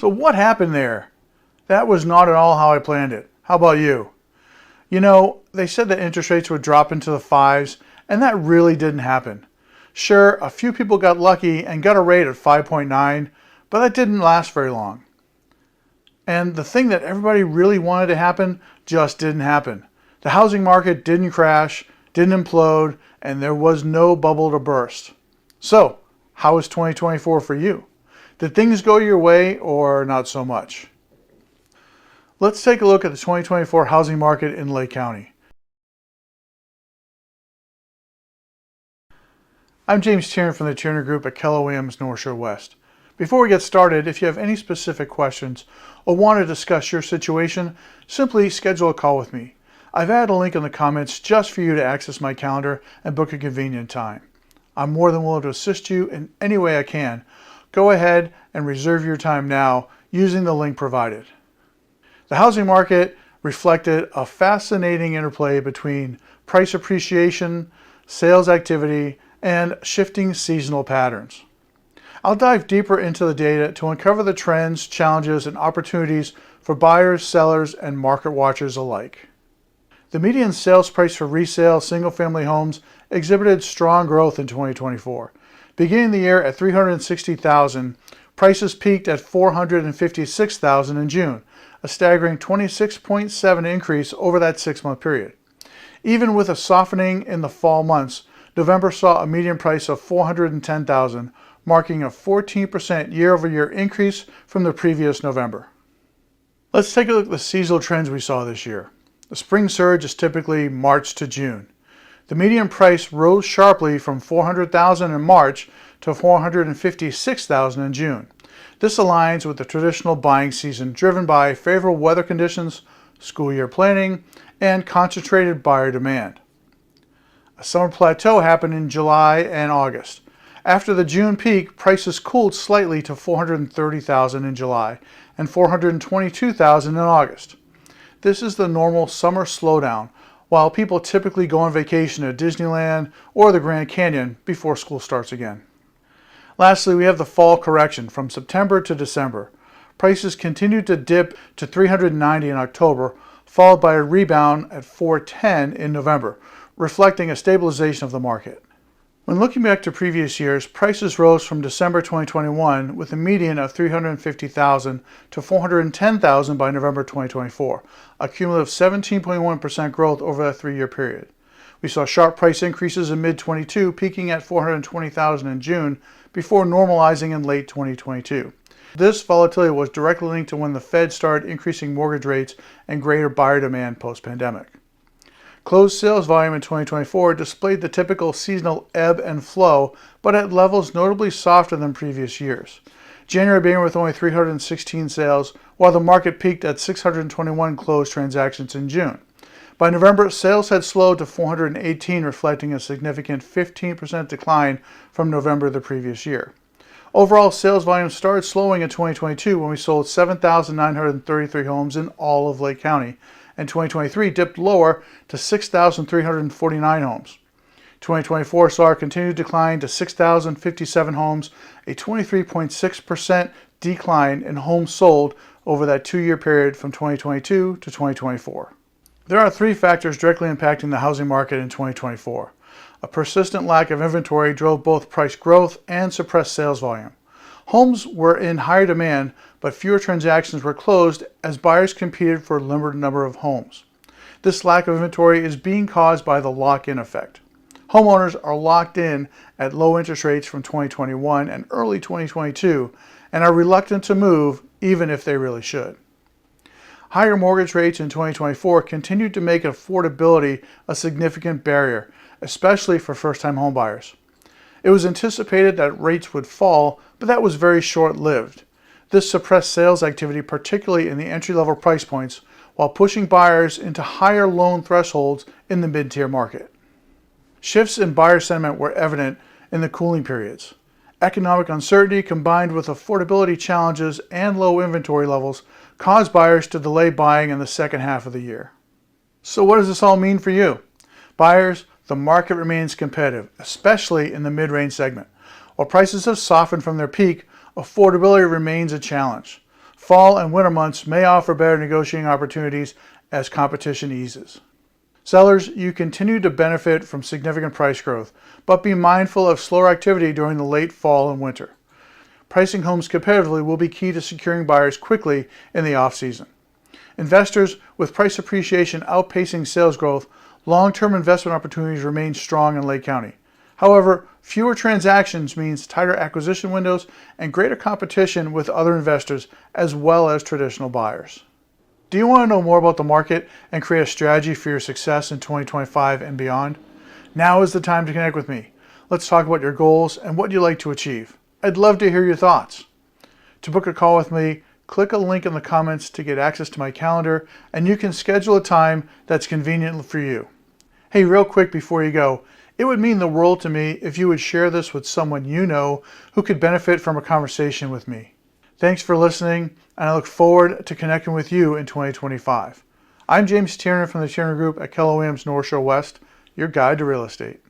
So what happened there? That was not at all how I planned it. How about you? You know, they said that interest rates would drop into the fives, and that really didn't happen. Sure, a few people got lucky and got a rate at 5.9, but that didn't last very long. And the thing that everybody really wanted to happen just didn't happen. The housing market didn't crash, didn't implode, and there was no bubble to burst. So, how is 2024 for you? Did things go your way or not so much? Let's take a look at the 2024 housing market in Lake County. I'm James Tiernan from the Tiernan Group at Keller Williams North Shore West. Before we get started, if you have any specific questions or want to discuss your situation, simply schedule a call with me. I've added a link in the comments just for you to access my calendar and book a convenient time. I'm more than willing to assist you in any way I can. Go ahead and reserve your time now using the link provided. The housing market reflected a fascinating interplay between price appreciation, sales activity, and shifting seasonal patterns. I'll dive deeper into the data to uncover the trends, challenges, and opportunities for buyers, sellers, and market watchers alike. The median sales price for resale single-family homes exhibited strong growth in 2024. Beginning the year at $360,000, prices peaked at $456,000 in June, a staggering 26.7% increase over that 6-month period. Even with a softening in the fall months, November saw a median price of $410,000, marking a 14% year-over-year increase from the previous November. Let's take a look at the seasonal trends we saw this year. The spring surge is typically March to June. The median price rose sharply from $400,000 in March to $456,000 in June. This aligns with the traditional buying season driven by favorable weather conditions, school year planning, and concentrated buyer demand. A summer plateau happened in July and August. After the June peak, prices cooled slightly to $430,000 in July and $422,000 in August. This is the normal summer slowdown, while people typically go on vacation to Disneyland or the Grand Canyon before school starts again. Lastly, we have the fall correction from September to December. Prices continued to dip to $390 in October, followed by a rebound at $410 in November, reflecting a stabilization of the market. When looking back to previous years, prices rose from December 2021 with a median of $350,000 to $410,000 by November 2024, a cumulative 17.1% growth over that 3-year period. We saw sharp price increases in mid-22, peaking at $420,000 in June before normalizing in late 2022. This volatility was directly linked to when the Fed started increasing mortgage rates and greater buyer demand post-pandemic. Closed sales volume in 2024 displayed the typical seasonal ebb and flow, but at levels notably softer than previous years. January began with only 316 sales, while the market peaked at 621 closed transactions in June. By November, sales had slowed to 418, reflecting a significant 15% decline from November the previous year. Overall, sales volume started slowing in 2022 when we sold 7,933 homes in all of Lake County, and 2023 dipped lower to 6,349 homes. 2024 saw a continued decline to 6,057 homes, a 23.6% decline in homes sold over that 2-year period from 2022 to 2024. There are 3 factors directly impacting the housing market in 2024. A persistent lack of inventory drove both price growth and suppressed sales volume. Homes were in higher demand, but fewer transactions were closed as buyers competed for a limited number of homes. This lack of inventory is being caused by the lock-in effect. Homeowners are locked in at low interest rates from 2021 and early 2022 and are reluctant to move even if they really should. Higher mortgage rates in 2024 continued to make affordability a significant barrier, especially for first-time homebuyers. It was anticipated that rates would fall, but that was very short-lived. This suppressed sales activity, particularly in the entry-level price points, while pushing buyers into higher loan thresholds in the mid-tier market. Shifts in buyer sentiment were evident in the cooling periods. Economic uncertainty combined with affordability challenges and low inventory levels caused buyers to delay buying in the second half of the year. So what does this all mean for you? Buyers, the market remains competitive, especially in the mid-range segment. While prices have softened from their peak, affordability remains a challenge. Fall and winter months may offer better negotiating opportunities as competition eases. Sellers, you continue to benefit from significant price growth, but be mindful of slower activity during the late fall and winter. Pricing homes competitively will be key to securing buyers quickly in the off-season. Investors, with price appreciation outpacing sales growth, long-term investment opportunities remain strong in Lake County. However, fewer transactions means tighter acquisition windows and greater competition with other investors as well as traditional buyers. Do you want to know more about the market and create a strategy for your success in 2025 and beyond? Now is the time to connect with me. Let's talk about your goals and what you'd like to achieve. I'd love to hear your thoughts. To book a call with me, click a link in the comments to get access to my calendar, and you can schedule a time that's convenient for you. Hey, real quick before you go, it would mean the world to me if you would share this with someone you know who could benefit from a conversation with me. Thanks for listening, and I look forward to connecting with you in 2025. I'm James Tiernan from the Tiernan Group at Keller Williams North Shore West, your guide to real estate.